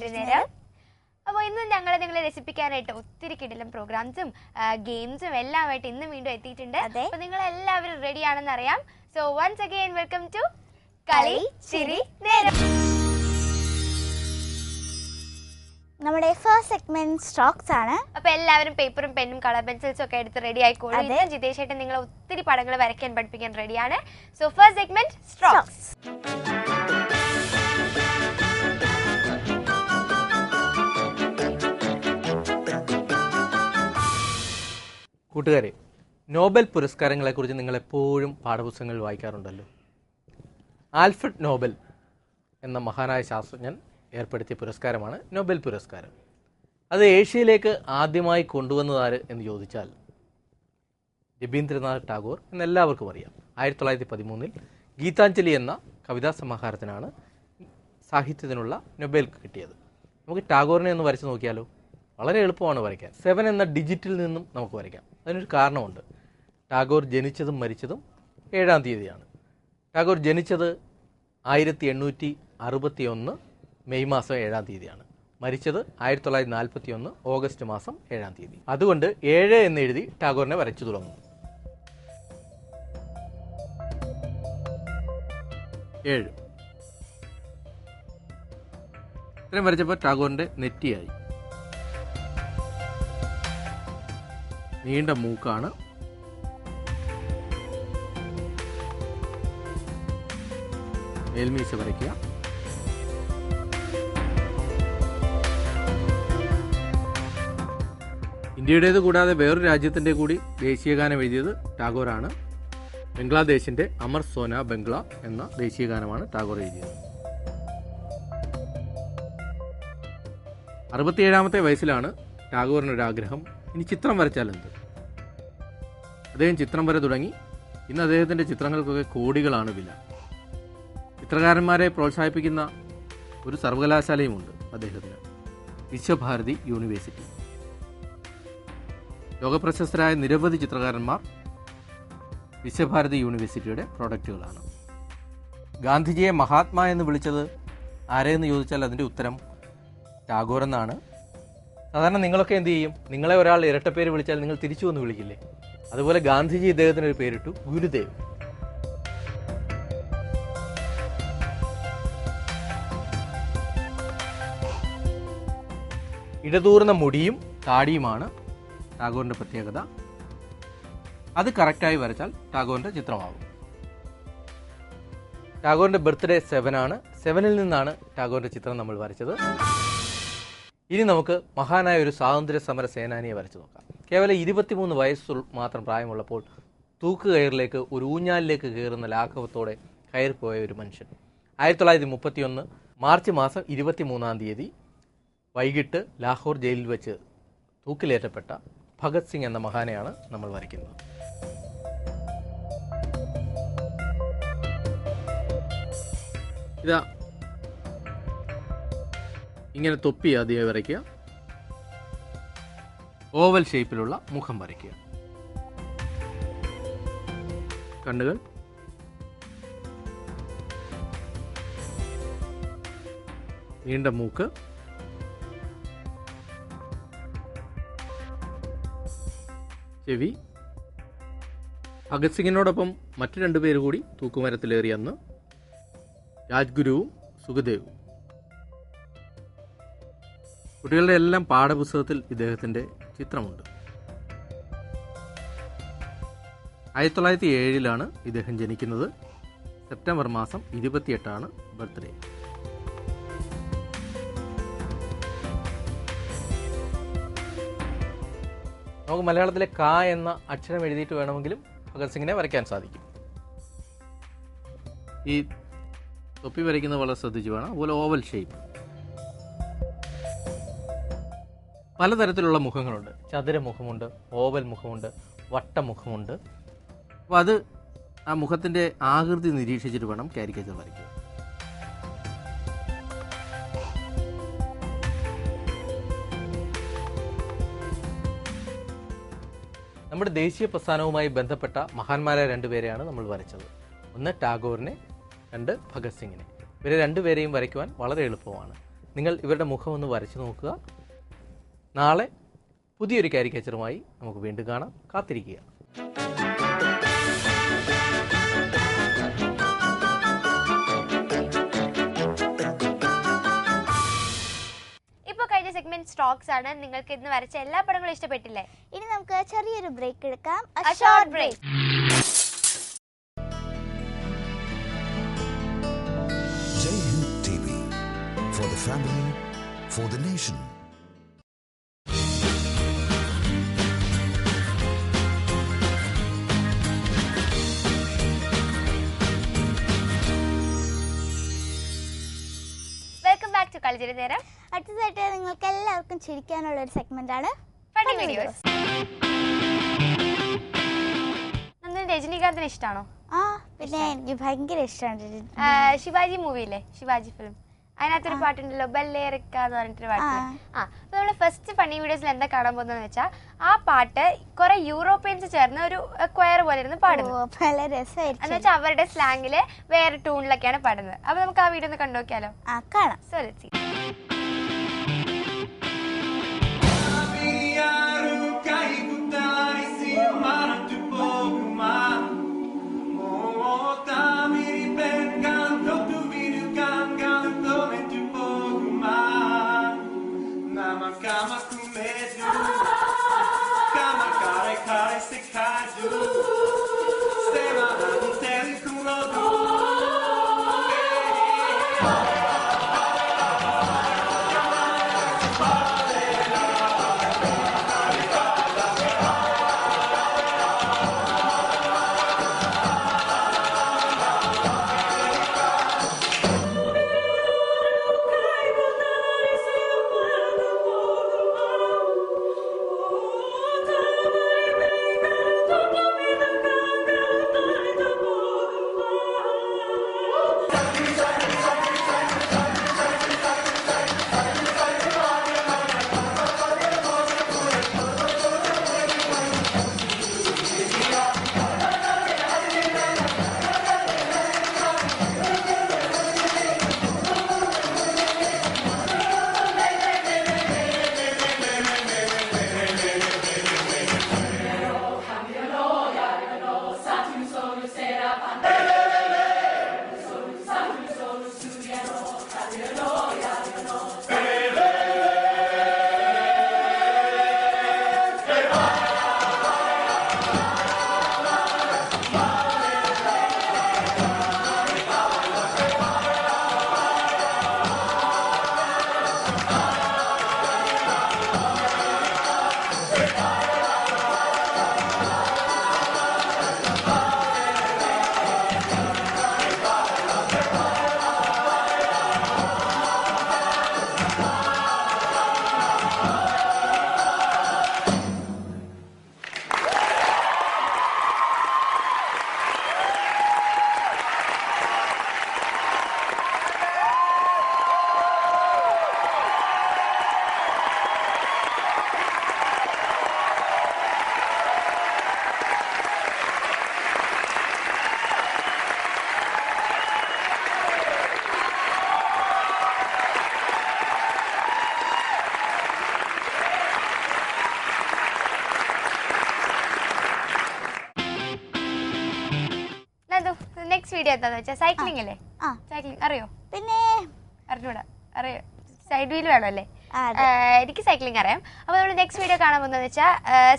ഒരു നേരം. അപ്പോൾ ഇന്ന് ഞങ്ങൾ നിങ്ങളെ രസിപ്പിക്കാനായിട്ട് ഒത്തിരി കിടിലം പ്രോഗ്രാംസും ഗെയിംസും എല്ലാമായിട്ട് ഇന്ന് വീണ്ടും എത്തിയിട്ടുണ്ട്. അപ്പോൾ നിങ്ങൾ എല്ലാവരും റെഡി ആണെന്ന് അറിയാം. So once again welcome to Kali Chiri നേരം. നമ്മുടെ ഫസ്റ്റ് സെഗ്മെന്റ് സ്ട്രോക്സ് ആണ്. അപ്പോൾ എല്ലാവരും പേപ്പറും പെന്നും കളർ പെൻസിൽസും ഒക്കെ എടുത്ത് റെഡി ആയിക്കോളൂ. ഇന്ന് ജിതേഷ് ഏട്ടൻ നിങ്ങളെ ഒത്തിരി പടങ്ങൾ വരയ്ക്കാൻ പഠിപ്പിക്കാൻ റെഡിയാണ്. So first segment strokes. കൂട്ടുകാരെ, നോബൽ പുരസ്കാരങ്ങളെക്കുറിച്ച് നിങ്ങൾ എപ്പോഴും പാഠപുസ്തകങ്ങൾ വായിക്കാറുണ്ടല്ലോ. ആൽഫ്രഡ് നോബൽ എന്ന മഹാനായ ശാസ്ത്രജ്ഞൻ ഏർപ്പെടുത്തിയ പുരസ്കാരമാണ് നോബൽ പുരസ്കാരം. അത് ഏഷ്യയിലേക്ക് ആദ്യമായി കൊണ്ടുവന്നതാര് എന്ന് ചോദിച്ചാൽ രവീന്ദ്രനാഥ് ടാഗോർ എന്നെല്ലാവർക്കും അറിയാം. 1913 ഗീതാഞ്ജലി എന്ന കവിതാ സമാഹാരത്തിനാണ് സാഹിത്യത്തിനുള്ള നൊബേൽ കിട്ടിയത്. നമുക്ക് ടാഗോറിനെ ഒന്ന് വരച്ച് നോക്കിയാലോ? വളരെ എളുപ്പമാണ് വരയ്ക്കാൻ. 7 എന്ന ഡിജിറ്റിൽ നിന്നും നമുക്ക് വരയ്ക്കാം. അതിനൊരു കാരണമുണ്ട്. ടാഗോർ ജനിച്ചതും മരിച്ചതും 7-ാം തീയതിയാണ്. ടാഗോർ ജനിച്ചത് 1861 മെയ് മാസം 7-ാം തീയതിയാണ്. മരിച്ചത് 1941 ഓഗസ്റ്റ് മാസം 7-ാം തീയതി. അതുകൊണ്ട് 7 എന്ന് എഴുതി ടാഗോറിനെ വരച്ചു തുടങ്ങും. 7 ഇത്രയും വരച്ചപ്പോൾ ടാഗോറിന്റെ നെറ്റിയായി. നീണ്ട മൂക്കാണ്. മേൽമീശ വരയ്ക്കുക. ഇന്ത്യയുടേത് കൂടാതെ വേറൊരു രാജ്യത്തിൻ്റെ കൂടി ദേശീയഗാനം എഴുതിയത് ടാഗോറാണ്. ബംഗ്ലാദേശിന്റെ അമർ സോന ബംഗ്ല എന്ന ദേശീയഗാനമാണ് ടാഗോർ എഴുതിയത്. 67-ാമത്തെ വയസ്സിലാണ് ടാഗോറിനൊരാഗ്രഹം, ഇനി ചിത്രം വരച്ചാലെന്ത്. അദ്ദേഹം ചിത്രം വര തുടങ്ങി. ഇന്ന് അദ്ദേഹത്തിൻ്റെ ചിത്രങ്ങൾക്കൊക്കെ കോടികളാണ് വില. ചിത്രകാരന്മാരെ പ്രോത്സാഹിപ്പിക്കുന്ന ഒരു സർവകലാശാലയുമുണ്ട് അദ്ദേഹത്തിന്, വിശ്വഭാരതി യൂണിവേഴ്സിറ്റി. ലോകപ്രശസ്തരായ നിരവധി ചിത്രകാരന്മാർ വിശ്വഭാരതി യൂണിവേഴ്സിറ്റിയുടെ പ്രോഡക്റ്റുകളാണ്. ഗാന്ധിജിയെ മഹാത്മാ എന്ന് വിളിച്ചത് ആരെയെന്ന് ചോദിച്ചാൽ അതിൻ്റെ ഉത്തരം ടാഗോർ എന്നാണ്. സാധാരണ നിങ്ങളൊക്കെ എന്ത് ചെയ്യും? നിങ്ങളെ ഒരാൾ ഇരട്ടപ്പേര് വിളിച്ചാൽ നിങ്ങൾ തിരിച്ചു വന്ന് വിളിക്കില്ലേ? അതുപോലെ ഗാന്ധിജി ഇദ്ദേഹത്തിനൊരു പേരിട്ടു, ഗുരുദേവ്. ഇടതൂർന്ന മുടിയും താടിയുമാണ് ടാഗോറിന്റെ പ്രത്യേകത. അത് കറക്റ്റായി വരച്ചാൽ ടാഗോറിന്റെ ചിത്രമാകും. ടാഗോറിന്റെ ബർത്ത്ഡേ 7 ആണ്. 7-ൽ നിന്നാണ് ടാഗോറിന്റെ ചിത്രം നമ്മൾ വരച്ചത്. ഇനി നമുക്ക് മഹാനായ ഒരു സ്വാതന്ത്ര്യ സമര സേനാനിയെ വരച്ചു നോക്കാം. കേവലം 23 വയസ്സ് മാത്രം പ്രായമുള്ളപ്പോൾ തൂക്കുകയറിലേക്ക് ഒരു ഊഞ്ഞാലിലേക്ക് കയറുന്ന ലാഘവത്തോടെ കയറിപ്പോയ ഒരു മനുഷ്യൻ. 1931 മാർച്ച് മാസം 23-ാം തീയതി വൈകിട്ട് ലാഹോർ ജയിലിൽ വെച്ച് തൂക്കിലേറ്റപ്പെട്ട ഭഗത് സിംഗ് എന്ന മഹാനെയാണ് നമ്മൾ വരയ്ക്കുന്നത്. ഇതാ ഇങ്ങനെ തൊപ്പി ആദ്യം വരയ്ക്കുക. ഓവൽ ഷേപ്പിലുള്ള മുഖം വരയ്ക്കുക. കണ്ണുകൾ, നീണ്ട മൂക്ക്, ചെവി. ഭഗത് സിംഗിനോടൊപ്പം മറ്റു 2 പേര് കൂടി തൂക്കുമരത്തിലേറിയ അന്ന് രാജ്ഗുരുവും സുഖദേവും. കുട്ടികളുടെ എല്ലാം പാഠപുസ്തകത്തിൽ ഇദ്ദേഹത്തിൻ്റെ ചിത്രമുണ്ട്. 1907-ലാണ് ഇദ്ദേഹം ജനിക്കുന്നത്. സെപ്റ്റംബർ മാസം 28-ആണ് ബർത്ത്ഡേ. നമുക്ക് മലയാളത്തിലെ ക എന്ന അക്ഷരം എഴുതിയിട്ട് വേണമെങ്കിലും ഭഗത് സിംഗിനെ വരയ്ക്കാൻ സാധിക്കും. ഈ തൊപ്പി വരയ്ക്കുന്നത് വളരെ ശ്രദ്ധിച്ച് വേണം. അതുപോലെ ഓവൽ ഷേപ്പ്. പലതരത്തിലുള്ള മുഖങ്ങളുണ്ട്. ചതുരമുഖമുണ്ട്, ഓവൽ മുഖമുണ്ട്, വട്ടമുഖമുണ്ട്. അപ്പോൾ അത് ആ മുഖത്തിൻ്റെ ആകൃതി നിരീക്ഷിച്ചിട്ട് വേണം കാരിക്കേച്ചർ വരയ്ക്കുക. നമ്മുടെ ദേശീയ പ്രസ്ഥാനവുമായി ബന്ധപ്പെട്ട മഹാന്മാരായ 2 പേരെയാണ് നമ്മൾ വരച്ചത്. ഒന്ന് ടാഗോറിനെ, 2 ഭഗത് സിംഗിനെ. ഇവരെ 2 പേരെയും വരയ്ക്കുവാൻ വളരെ എളുപ്പമാണ്. നിങ്ങൾ ഇവരുടെ മുഖം ഒന്ന് വരച്ചു നോക്കുക. നാളെ പുതിയൊരു കാരിക്കേച്ചറുമായി നമുക്ക് വീണ്ടും കാണാം. കാത്തിരിക്കുക. ഇപ്പോൾ കഴിഞ്ഞ സെഗ്മെന്റ് സ്റ്റോക്സ് ആണ്. നിങ്ങൾക്ക് ഇന്ന് വരച്ച എല്ലാ പടങ്ങളും ഇഷ്ടപ്പെട്ടില്ലേ? ഇനി നമുക്ക് ചെറിയൊരു ബ്രേക്ക് എടുക്കാം. Short break. Jai Hind TV, for the family, for the nation. Welcome back to കളിച്ചിരി നേരം. അടുത്തതായിട്ട് നിങ്ങൾക്ക് എല്ലാവർക്കും ചിരിക്കാനുള്ള ഒരു സെഗ്മെന്റ് ആണ് ഫണ്ണി വീഡിയോസ്. രജനീകാന്തിന് ഇഷ്ടമാണോ? ആ, പിന്നെ എനിക്ക് ഭയങ്കര ഇഷ്ടമാണ്. ശിവാജി മൂവിയില്ലേ, ശിവാജി ഫിലിം, അതിനകത്തൊരു പാട്ടുണ്ടല്ലോ ബല്ലേറിക്ക എന്ന് പറഞ്ഞിട്ടൊരു പാട്ട്. അപ്പൊ നമ്മള് ഫസ്റ്റ് ഫണ്ണി വീഡിയോസിൽ എന്താ കാണാൻ പോകുന്നതെന്ന് വെച്ചാൽ ആ പാട്ട് കുറെ യൂറോപ്യൻസ് ചേർന്ന് ഒരു ക്വയർ പോലെ ഇരുന്ന് പാടുന്നു. നല്ല രസമായിരിക്കും. എന്ന് വെച്ചാൽ അവരുടെ സ്ലാങ്ങില് വേറെ ട്യൂണിലൊക്കെയാണ് പാടുന്നത്. അപ്പൊ നമുക്ക് ആ വീഡിയോ ഒന്ന് കണ്ടു നോക്കിയാലോ? കാണാം. So let's see. Next video എന്താന്ന് വെച്ചാൽ സൈക്ലിംഗ് അല്ലേ? സൈക്ലിംഗ് അറിയോ? പിന്നെ അറിഞ്ഞൂടാ, അറിയോ? സൈഡ് വീൽ വേണം അല്ലേ? എനിക്ക് സൈക്ലിംഗ് അറിയാം. അപ്പോൾ നമ്മൾ നെക്സ്റ്റ് വീഡിയോ കാണാൻ പോകുന്നത് വെച്ചാൽ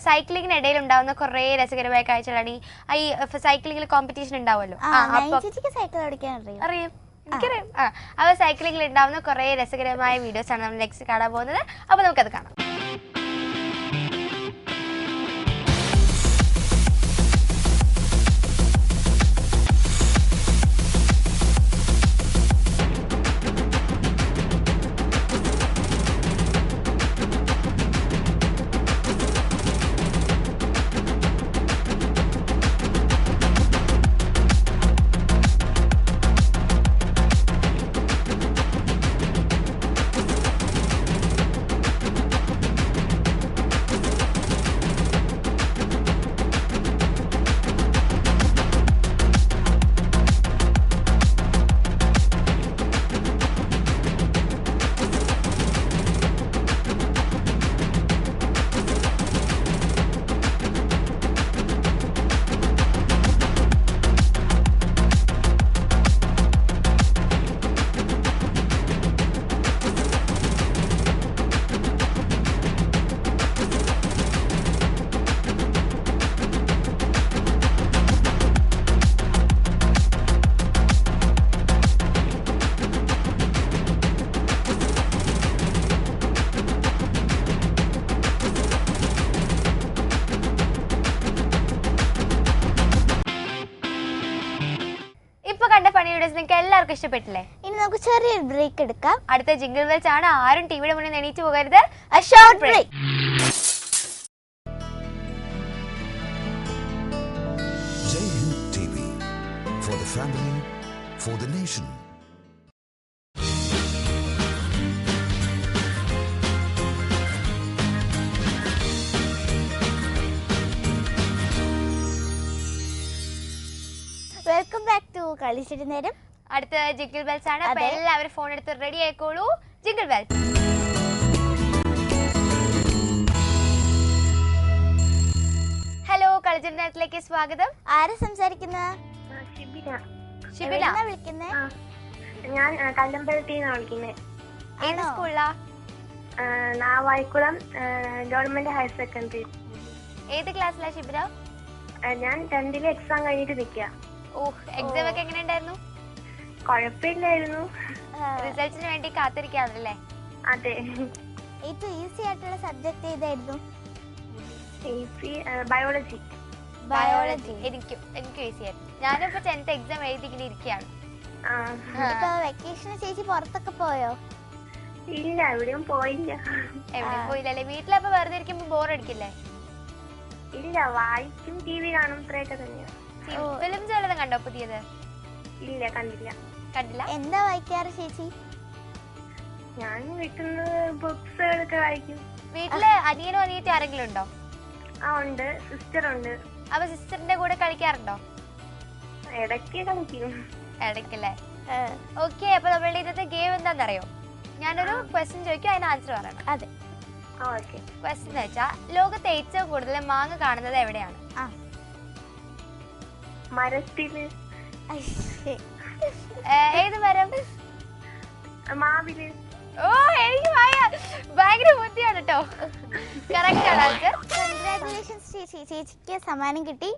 സൈക്ലിങ്ങിനിടയിൽ ഉണ്ടാവുന്ന കുറേ രസകരമായ കാഴ്ചകളാണ്. ഈ സൈക്ലിംഗിൽ കോമ്പറ്റീഷൻ ഉണ്ടാവുമല്ലോ, അറിയാം, എനിക്കറിയാം. അപ്പോൾ സൈക്ലിംഗിൽ ഉണ്ടാവുന്ന കുറേ രസകരമായ വീഡിയോസ് ആണ് നമ്മൾ നെക്സ്റ്റ് കാണാൻ പോകുന്നത്. അപ്പോൾ നമുക്കത് കാണാം. നിങ്ങൾക്ക് എല്ലാവർക്കും ഇഷ്ടപ്പെട്ടില്ലേ? ഇനി നമുക്ക് ചെറിയൊരു ബ്രേക്ക് എടുക്കാം. അടുത്ത ജിംഗിൾ ബെൽസ് ആണ്. ആരും ടിവിയുടെ മുന്നിൽ എണീറ്റ് പോകരുത്. A short break. Jai Hind TV, for the family, for the nation. Welcome back to കളിച്ചിട്ട് നേരം. അടുത്ത ജിംഗിൾ ബെൽസ് ആണ്. അപ്പൊ എല്ലാവരും ഫോൺ എടുത്ത് റെഡി ആയിക്കോളൂ. Jingle bells. ഹലോ, കളിച്ചിട്ട് നേരത്തിലേക്ക് സ്വാഗതം. ആരാ സംസാരിക്കുന്നത്? ഷിബിന. വിളിക്കുന്നേ? ഞാൻ കല്ലമ്പലത്തിന്ന് വിളിക്കുന്നേ. ഏത് സ്കൂളിലാ? Navaikulam government higher secondary. ഏത് ക്ലാസ്സിലാ ഷിബിന? ഞാൻ 10th എക്സാം കഴിഞ്ഞിട്ട് നിൽക്കുക. എക്സാം ഒക്കെ എങ്ങനെയുണ്ടായിരുന്നു? കുഴപ്പമില്ലായിരുന്നു. റിസൾട്ടിന് വേണ്ടി കാത്തിരിക്കാണല്ലേ? അതെ. ഏറ്റവും ഈസി ആയിട്ടുള്ള സബ്ജക്ട് ഏതായിരുന്നു? ബയോളജി. എനിക്കും ഈസി ആയിരുന്നു. ഞാനിപ്പോ 10th എക്സാം എഴുതി ഇങ്ങനെ ഇരിക്കുകയാണ്. ഇപ്പൊ വെക്കേഷന് ചേച്ചി പുറത്തൊക്കെ പോയോ? ഇല്ല, എവിടെയും പോയില്ല. എവിടെയും പോയില്ലല്ലേ? വീട്ടിലപ്പോ വെറുതെ ഇരിക്കുമ്പോ ബോർ അടിക്കില്ലേ? ഇല്ല, വായിക്കും, TV കാണും, ഇത്രയൊക്കെ തന്നെയാ. ഫിലിംസ് വല്ലതും കണ്ടോ പുതിയത്? ഇല്ല, കണ്ടില്ല. എന്താ വായിക്കാറ് ചേച്ചി? ഞാൻ വീട്ടിൽ ബുക്സുകളൊക്കെ വായിക്കും. വീട്ടില് അനിയനോ അനിയത്തി ആരെങ്കിലും ഉണ്ടോ? ഉണ്ട്, സിസ്റ്റർ ഉണ്ട്. അപ്പൊ സിസ്റ്ററിന്റെ കൂടെ കളിക്കാറുണ്ടോ? ഇടയ്ക്ക് കളിക്കും. ഇടയ്ക്കല്ലേ? ഓക്കെ. അപ്പൊ നമ്മളുടെ ഇന്നത്തെ ഗെയിം എന്താണെന്നറിയോ? ഞാനൊരു ക്വസ്റ്റ്യൻ ചോദിക്കും, അതിന് ആൻസർ പറയണം. അതെ. ക്വസ്റ്റ്യൻ എന്ന് വെച്ചാൽ ലോകത്തെ ഏറ്റവും കൂടുതൽ മാങ്ങ കാണുന്നത് എവിടെയാണ്? മരത്തില്. ഏത് മരം? മാവില്. ഓ, എനിക്ക് ഭയങ്കര ബുദ്ധിയാണ് കേട്ടോ. കറക്റ്റ് ആണ് ആൻസർ. കൺഗ്രാറ്റുലേഷൻസ് ചേച്ചി, ചേച്ചിക്ക് സമ്മാനം കിട്ടി.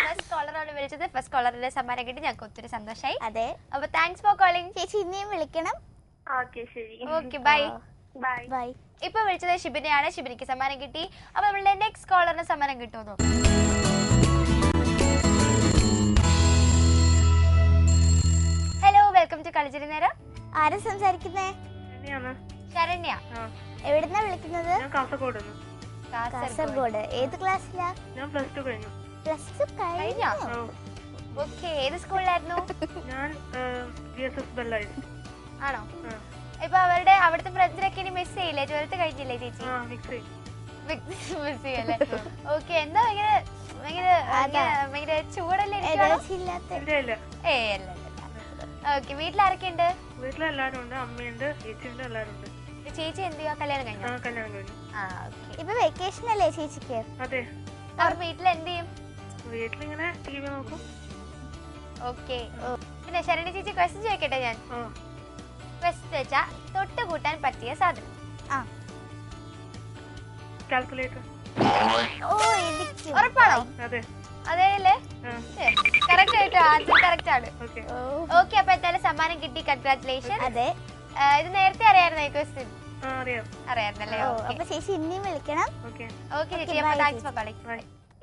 ഫസ്റ്റ് കോളറാണ് വിളിച്ചത്. ഫസ്റ്റ് കോളറിന്റെ സമ്മാനം കിട്ടി. ഞങ്ങൾക്ക് ഒത്തിരി സന്തോഷമായി. അതെ. അപ്പൊ താങ്ക്സ് ഫോർ കോളിംഗ്. ചേച്ചി ഇനിയും വിളിക്കണം. ശരി. Okay, bye. ബൈ. ഇപ്പൊ വിളിച്ചത് ഷിബിനെയാണ്. ഷിബിനിക്ക് സമ്മാനം കിട്ടി. അപ്പൊ നമ്മളുടെ നെക്സ്റ്റ് കോളറിന് സമ്മാനം കിട്ടുമോ? ഹലോ, വെൽക്കം ടു കളിച്ചിട്ട് നേരം. ആരാ സംസാരിക്കുന്നേ? ശരണ്യ. എവിടുന്നാ വിളിക്കുന്നത്? കാസർഗോഡ്. ഏത് ക്ലാസ്സിലാ? ഞാൻ +2 കഴിഞ്ഞു. +2 കഴിഞ്ഞോ? ഓക്കെ. ഏത് സ്കൂളിലായിരുന്നു? ഞാൻ GSS ബെല്ലായി. ആണോ? ഇപ്പൊ അവിടുത്തെ ഫ്രണ്ട്സിനൊക്കെ ഇനി മിസ് ചെയ്യില്ലേ? 12th കഴിഞ്ഞില്ലേ ചേച്ചി? മിസ് ചെയ്യല്ലേ? ഓക്കെ. എന്താ ഭയങ്കര ചൂടല്ലേ? ഓക്കെ. വീട്ടിലാരൊക്കെ ഉണ്ട്? വീട്ടിലെല്ലാരും ഉണ്ട്. അമ്മയുണ്ട്, ചേച്ചിയുണ്ട്, എല്ലാരും ഉണ്ട്. ചേച്ചി എന്ത് ചെയ്യാ? കല്യാണം കഴിഞ്ഞു? കല്യാണം കഴിഞ്ഞു. ഇപ്പൊ വെക്കേഷൻ അല്ലേ ചേച്ചിക്ക്? അതെ. അവർ വീട്ടിൽ എന്ത് ചെയ്യും? വീട്ടിലിങ്ങനെ TV നോക്കും. ഓക്കെ. പിന്നെ ശരണി ചേച്ചി, ക്വസ്റ്റ്യൻ ചോദിക്കട്ടെ ഞാൻ? ക്വസ്റ്റ്യൻ വെച്ചാ തൊട്ട് കൂട്ടാൻ പറ്റിയ സാധനം. കാൽക്കുലേറ്റർ. ഉറപ്പാണോ? അതെ. അതേല്ലേ? കറക്റ്റ് ആയിട്ട് ആൻസർ കറക്റ്റ് ആണ്. ഓക്കെ. അപ്പൊ എന്തായാലും സമ്മാനം കിട്ടി. കൺഗ്രാറ്റുലേഷൻ. അതെ. ഇത് നേരത്തെ അറിയായിരുന്നോ ഈ ക്വസ്റ്റ്യൻ? അറിയായിരുന്നല്ലേ? അപ്പൊ ചേച്ചി ഇനിയും വിളിക്കണം. ഓക്കെ ചേച്ചി. അപ്പൊ താങ്ക്സ് ഫോർ കോളിംഗ്.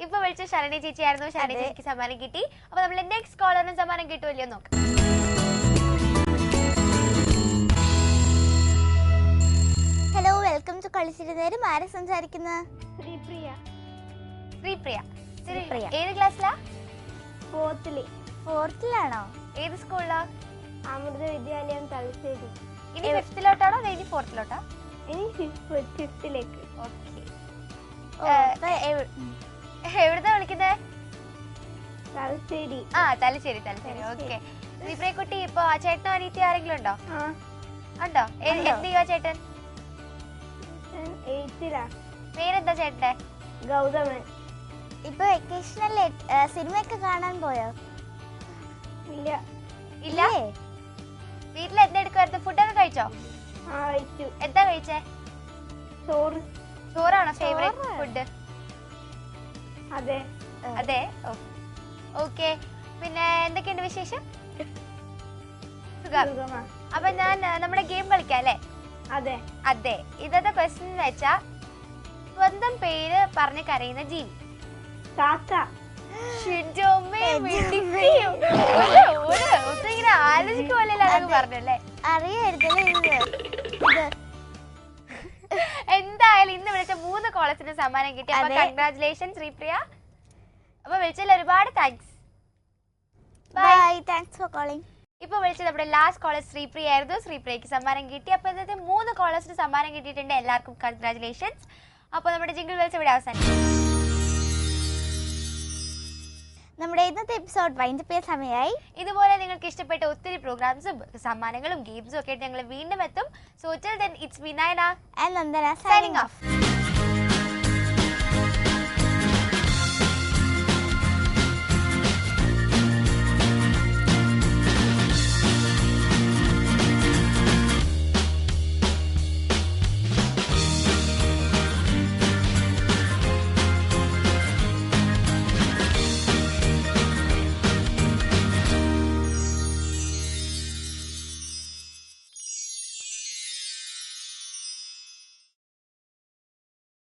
ഇപ്പൊ വിളിച്ച ശരണി ചേച്ചി ആയിരുന്നു. ശരണി ചേച്ചിക്ക് സമ്മാനം കിട്ടി. അപ്പൊ നമ്മള് നെക്സ്റ്റ് കോളറിന് സമ്മാനം കിട്ടുമല്ലോ നോക്കാം. ഹലോ, വെൽക്കം ടു കളിച്ചിട്ട് നേരം. ആരാ സംസാരിക്കുന്നത്? ശ്രീപ്രിയ. ഏത് ക്ലാസ്സിലാ? 4th-ലാണോ? ഏത് സ്കൂളിലാ? അമൃത വിദ്യാലയം തലശ്ശേരി. ഇനി 5th-ലോട്ടാണോ ഇനി 4th-ലോട്ടാ? ഇനി 5th-ലേക്ക്. ഓക്കെ. എവിടുന്നാ വിളിക്കുന്നേ? തലശ്ശേരി. തലശ്ശേരി. ഓക്കെ. ശ്രീപ്രിയ കുട്ടി, ഇപ്പൊ ആ ചേട്ടനോ അനിയത്തി ആരെങ്കിലും ഉണ്ടോ? ഉണ്ടോ? എന്ത് ചെയ്യുവാ ചേട്ടൻ? 8th-ലാ. പേരെന്താ ചേട്ടന്റെ? ഗൗതമൻ. ഇപ്പൊ വെക്കേഷനല്ലേ, സിനിമയൊക്കെ കാണാൻ പോയോ? ഇല്ല. വീട്ടിൽ എന്തെടുക്കുവായിരുന്നു? ഫുഡൊക്കെ കഴിച്ചോ? എന്താ കഴിച്ചേ? ചോറാണോ ഫേവറേറ്റ് ഫുഡ്? അതെ. ഓക്കെ. പിന്നെ എന്തൊക്കെയുണ്ട് വിശേഷം? സുഖം. അപ്പൊ ഞാൻ നമ്മുടെ ഗെയിം കളിക്കാം അല്ലേ? അതെ. ഇന്നത്തെ ക്വസ്റ്റ്യൻ എന്ന് വെച്ചാ സ്വന്തം പേര് പറഞ്ഞ് കരയുന്ന ജീവി. കാക്ക. ഇങ്ങനെ ആലോചിക്കുമല്ലോ അതൊക്കെ പറഞ്ഞല്ലേ. അറിയായിരുന്നല്ലേ ഇത്. എന്തായാലും ഇന്ന് വിളിച്ച 3 കോളേജിന് സമ്മാനം കിട്ടി. അപ്പൊ കൺഗ്രാറ്റുലേഷൻ ശ്രീപ്രിയ. അപ്പൊ വിളിച്ചതിൽ ഒരുപാട് thanks. Bye. Thanks for calling. ഇപ്പൊ വിളിച്ചത് നമ്മുടെ ലാസ്റ്റ് കോളേജ് ശ്രീപ്രിയ ആയിരുന്നു. ശ്രീപ്രിയക്ക് സമ്മാനം കിട്ടി. അപ്പൊ ഇന്നത്തെ 3 കോളേജിന് സമ്മാനം കിട്ടിയിട്ടുണ്ട്. എല്ലാവർക്കും കൺഗ്രാറ്റുലേഷൻസ്. അപ്പൊ നമ്മുടെ ജിംഗിൾ വിളിച്ച് ഇവിടെ അവസാനിക്കും. നമ്മുടെ ഇന്നത്തെ എപ്പിസോഡ് വൈൻഡപ്പ് ചെയ്യാൻ സമയമായി. ഇതുപോലെ നിങ്ങൾക്ക് ഇഷ്ടപ്പെട്ട ഒത്തിരി പ്രോഗ്രാംസും സമ്മാനങ്ങളും ഗെയിംസും ഒക്കെ ആയിട്ട് ഞങ്ങൾ വീണ്ടും എത്തും. So till then it's me Nayana and Nandana signing off.